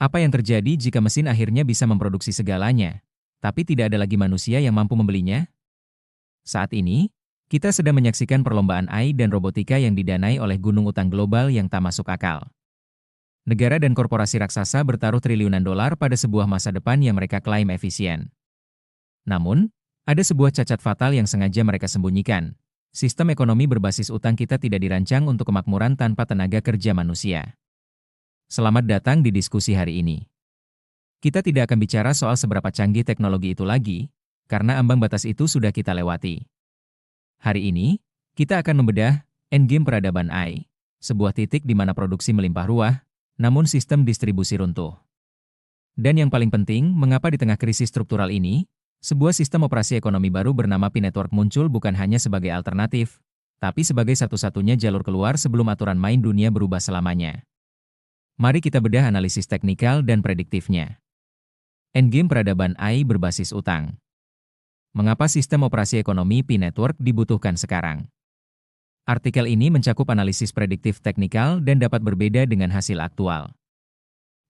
Apa yang terjadi jika mesin akhirnya bisa memproduksi segalanya, tapi tidak ada lagi manusia yang mampu membelinya? Saat ini, kita sedang menyaksikan perlombaan AI dan robotika yang didanai oleh gunung utang global yang tak masuk akal. Negara dan korporasi raksasa bertaruh triliunan dolar pada sebuah masa depan yang mereka klaim efisien. Namun, ada sebuah cacat fatal yang sengaja mereka sembunyikan. Sistem ekonomi berbasis utang kita tidak dirancang untuk kemakmuran tanpa tenaga kerja manusia. Selamat datang di diskusi hari ini. Kita tidak akan bicara soal seberapa canggih teknologi itu lagi, karena ambang batas itu sudah kita lewati. Hari ini, kita akan membedah endgame peradaban AI, sebuah titik di mana produksi melimpah ruah, namun sistem distribusi runtuh. Dan yang paling penting, mengapa di tengah krisis struktural ini, sebuah sistem operasi ekonomi baru bernama P-Network muncul bukan hanya sebagai alternatif, tapi sebagai satu-satunya jalur keluar sebelum aturan main dunia berubah selamanya. Mari kita bedah analisis teknikal dan prediktifnya. Endgame peradaban AI berbasis utang. Mengapa sistem operasi ekonomi P-Network dibutuhkan sekarang? Artikel ini mencakup analisis prediktif teknikal dan dapat berbeda dengan hasil aktual.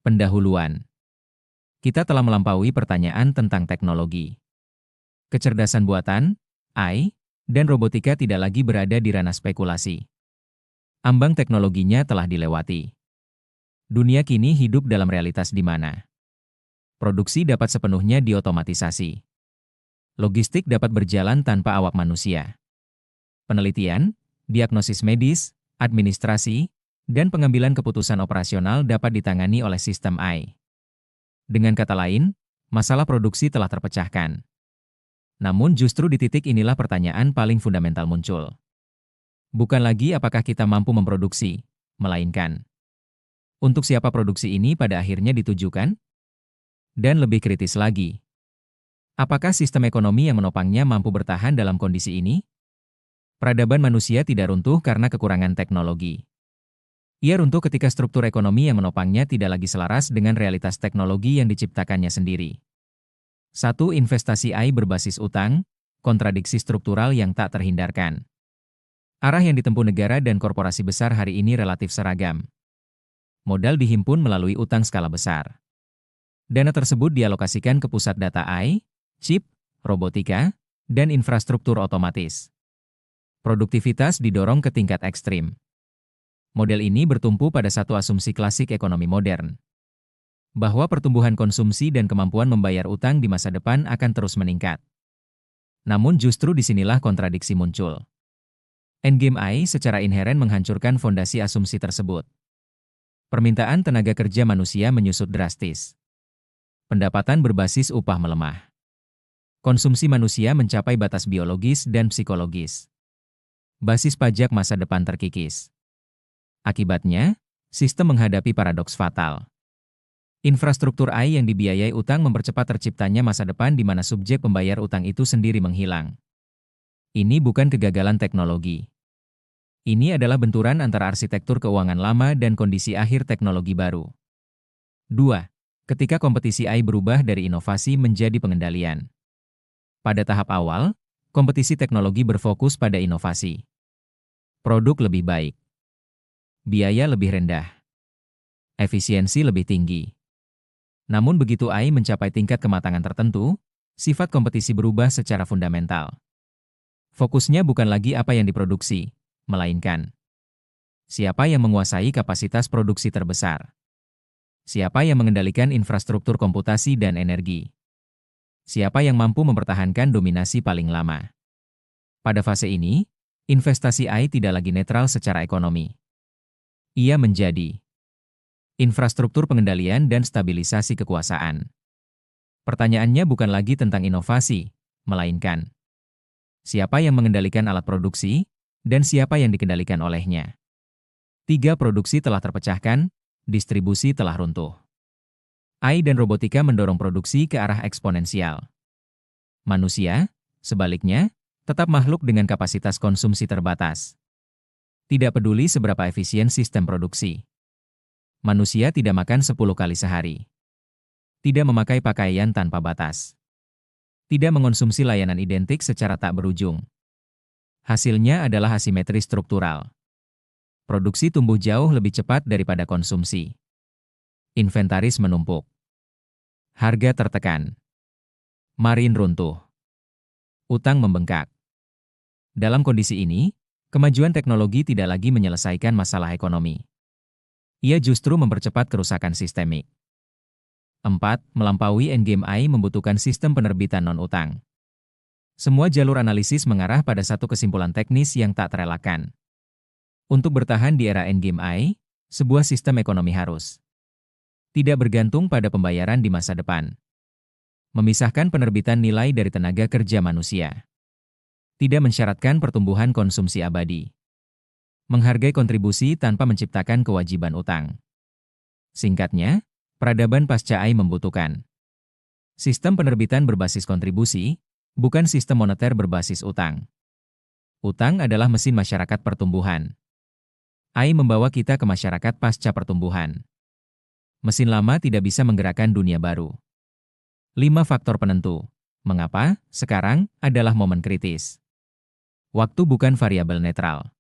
Pendahuluan. Kita telah melampaui pertanyaan tentang teknologi. Kecerdasan buatan, AI, dan robotika tidak lagi berada di ranah spekulasi. Ambang teknologinya telah dilewati. Dunia kini hidup dalam realitas di mana produksi dapat sepenuhnya diotomatisasi. Logistik dapat berjalan tanpa awak manusia. Penelitian, diagnosis medis, administrasi, dan pengambilan keputusan operasional dapat ditangani oleh sistem AI. Dengan kata lain, masalah produksi telah terpecahkan. Namun justru di titik inilah pertanyaan paling fundamental muncul. Bukan lagi apakah kita mampu memproduksi, melainkan untuk siapa produksi ini pada akhirnya ditujukan? Dan lebih kritis lagi, apakah sistem ekonomi yang menopangnya mampu bertahan dalam kondisi ini? Peradaban manusia tidak runtuh karena kekurangan teknologi. Ia runtuh ketika struktur ekonomi yang menopangnya tidak lagi selaras dengan realitas teknologi yang diciptakannya sendiri. 1. Investasi AI berbasis utang, kontradiksi struktural yang tak terhindarkan. Arah yang ditempuh negara dan korporasi besar hari ini relatif seragam. Modal dihimpun melalui utang skala besar. Dana tersebut dialokasikan ke pusat data AI, chip, robotika, dan infrastruktur otomatis. Produktivitas didorong ke tingkat ekstrim. Model ini bertumpu pada satu asumsi klasik ekonomi modern, bahwa pertumbuhan konsumsi dan kemampuan membayar utang di masa depan akan terus meningkat. Namun justru disinilah kontradiksi muncul. Endgame AI secara inheren menghancurkan fondasi asumsi tersebut. Permintaan tenaga kerja manusia menyusut drastis. Pendapatan berbasis upah melemah. Konsumsi manusia mencapai batas biologis dan psikologis. Basis pajak masa depan terkikis. Akibatnya, sistem menghadapi paradoks fatal. Infrastruktur AI yang dibiayai utang mempercepat terciptanya masa depan di mana subjek pembayar utang itu sendiri menghilang. Ini bukan kegagalan teknologi. Ini adalah benturan antara arsitektur keuangan lama dan kondisi akhir teknologi baru. 2. Ketika kompetisi AI berubah dari inovasi menjadi pengendalian. Pada tahap awal, kompetisi teknologi berfokus pada inovasi. Produk lebih baik. Biaya lebih rendah. Efisiensi lebih tinggi. Namun begitu AI mencapai tingkat kematangan tertentu, sifat kompetisi berubah secara fundamental. Fokusnya bukan lagi apa yang diproduksi, melainkan siapa yang menguasai kapasitas produksi terbesar. Siapa yang mengendalikan infrastruktur komputasi dan energi. Siapa yang mampu mempertahankan dominasi paling lama. Pada fase ini, investasi AI tidak lagi netral secara ekonomi. Ia menjadi infrastruktur pengendalian dan stabilisasi kekuasaan. Pertanyaannya bukan lagi tentang inovasi, melainkan siapa yang mengendalikan alat produksi, dan siapa yang dikendalikan olehnya. 3. Produksi telah terpecahkan, distribusi telah runtuh. AI dan robotika mendorong produksi ke arah eksponensial. Manusia, sebaliknya, tetap makhluk dengan kapasitas konsumsi terbatas. Tidak peduli seberapa efisien sistem produksi. Manusia tidak makan 10 kali sehari. Tidak memakai pakaian tanpa batas. Tidak mengonsumsi layanan identik secara tak berujung. Hasilnya adalah asimetri struktural. Produksi tumbuh jauh lebih cepat daripada konsumsi. Inventaris menumpuk. Harga tertekan. Marine runtuh. Utang membengkak. Dalam kondisi ini, kemajuan teknologi tidak lagi menyelesaikan masalah ekonomi. Ia justru mempercepat kerusakan sistemik. 4. Melampaui endgame AI membutuhkan sistem penerbitan non-utang. Semua jalur analisis mengarah pada satu kesimpulan teknis yang tak terelakkan. Untuk bertahan di era endgame AI, sebuah sistem ekonomi harus tidak bergantung pada pembayaran di masa depan. Memisahkan penerbitan nilai dari tenaga kerja manusia. Tidak mensyaratkan pertumbuhan konsumsi abadi. Menghargai kontribusi tanpa menciptakan kewajiban utang. Singkatnya, peradaban pasca AI membutuhkan sistem penerbitan berbasis kontribusi, bukan sistem moneter berbasis utang. Utang adalah mesin masyarakat pertumbuhan. AI membawa kita ke masyarakat pasca pertumbuhan. Mesin lama tidak bisa menggerakkan dunia baru. 5 faktor penentu. Mengapa sekarang adalah momen kritis? Waktu bukan variabel netral.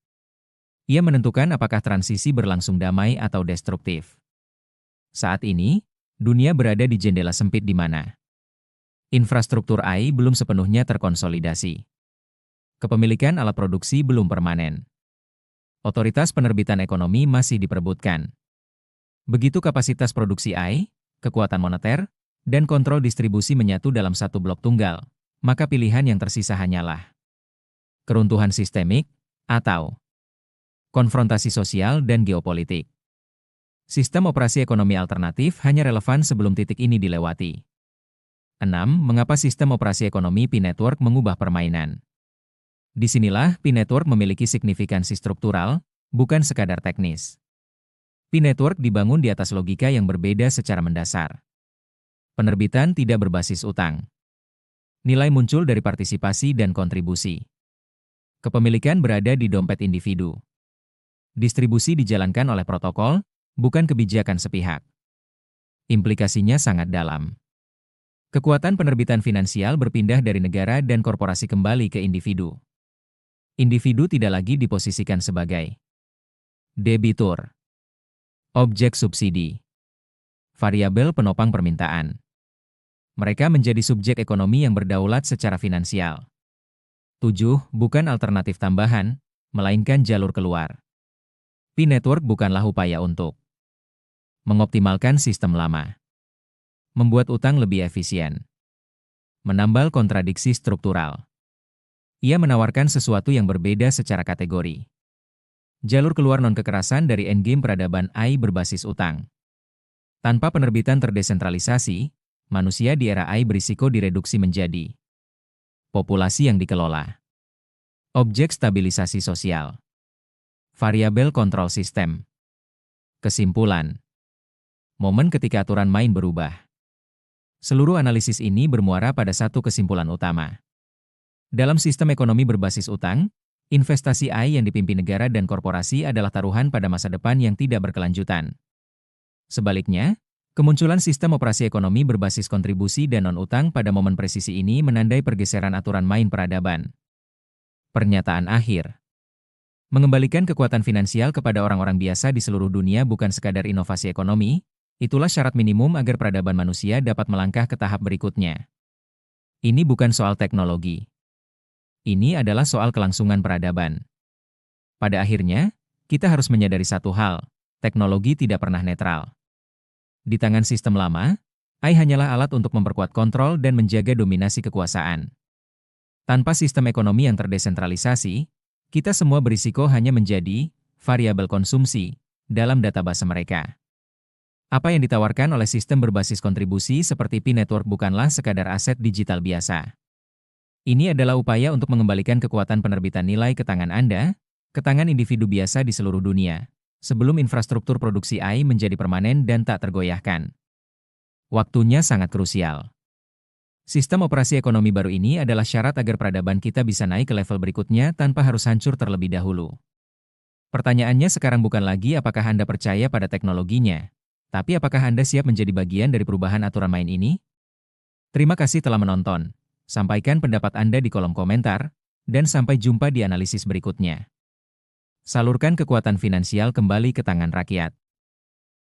Ia menentukan apakah transisi berlangsung damai atau destruktif. Saat ini, dunia berada di jendela sempit di mana infrastruktur AI belum sepenuhnya terkonsolidasi. Kepemilikan alat produksi belum permanen. Otoritas penerbitan ekonomi masih diperebutkan. Begitu kapasitas produksi AI, kekuatan moneter, dan kontrol distribusi menyatu dalam satu blok tunggal, maka pilihan yang tersisa hanyalah keruntuhan sistemik atau konfrontasi sosial dan geopolitik. Sistem operasi ekonomi alternatif hanya relevan sebelum titik ini dilewati. 6. Mengapa sistem operasi ekonomi P-Network mengubah permainan? Disinilah P-Network memiliki signifikansi struktural, bukan sekadar teknis. P-Network dibangun di atas logika yang berbeda secara mendasar. Penerbitan tidak berbasis utang. Nilai muncul dari partisipasi dan kontribusi. Kepemilikan berada di dompet individu. Distribusi dijalankan oleh protokol, bukan kebijakan sepihak. Implikasinya sangat dalam. Kekuatan penerbitan finansial berpindah dari negara dan korporasi kembali ke individu. Individu tidak lagi diposisikan sebagai debitur, objek subsidi, variabel penopang permintaan. Mereka menjadi subjek ekonomi yang berdaulat secara finansial. 7. Bukan alternatif tambahan, melainkan jalur keluar. P-Network bukanlah upaya untuk mengoptimalkan sistem lama, membuat utang lebih efisien, menambal kontradiksi struktural. Ia menawarkan sesuatu yang berbeda secara kategori. Jalur keluar non-kekerasan dari endgame peradaban AI berbasis utang. Tanpa penerbitan terdesentralisasi, manusia di era AI berisiko direduksi menjadi populasi yang dikelola, objek stabilisasi sosial, variabel kontrol sistem. Kesimpulan, momen ketika aturan main berubah. Seluruh analisis ini bermuara pada satu kesimpulan utama. Dalam sistem ekonomi berbasis utang, investasi AI yang dipimpin negara dan korporasi adalah taruhan pada masa depan yang tidak berkelanjutan. Sebaliknya, kemunculan sistem operasi ekonomi berbasis kontribusi dan non-utang pada momen presisi ini menandai pergeseran aturan main peradaban. Pernyataan akhir. Mengembalikan kekuatan finansial kepada orang-orang biasa di seluruh dunia bukan sekadar inovasi ekonomi, itulah syarat minimum agar peradaban manusia dapat melangkah ke tahap berikutnya. Ini bukan soal teknologi. Ini adalah soal kelangsungan peradaban. Pada akhirnya, kita harus menyadari satu hal, teknologi tidak pernah netral. Di tangan sistem lama, AI hanyalah alat untuk memperkuat kontrol dan menjaga dominasi kekuasaan. Tanpa sistem ekonomi yang terdesentralisasi, kita semua berisiko hanya menjadi variabel konsumsi dalam database mereka. Apa yang ditawarkan oleh sistem berbasis kontribusi seperti P-Network bukanlah sekadar aset digital biasa. Ini adalah upaya untuk mengembalikan kekuatan penerbitan nilai ke tangan Anda, ke tangan individu biasa di seluruh dunia, sebelum infrastruktur produksi AI menjadi permanen dan tak tergoyahkan. Waktunya sangat krusial. Sistem operasi ekonomi baru ini adalah syarat agar peradaban kita bisa naik ke level berikutnya tanpa harus hancur terlebih dahulu. Pertanyaannya sekarang bukan lagi apakah Anda percaya pada teknologinya, tapi apakah Anda siap menjadi bagian dari perubahan aturan main ini? Terima kasih telah menonton. Sampaikan pendapat Anda di kolom komentar, dan sampai jumpa di analisis berikutnya. Salurkan kekuatan finansial kembali ke tangan rakyat.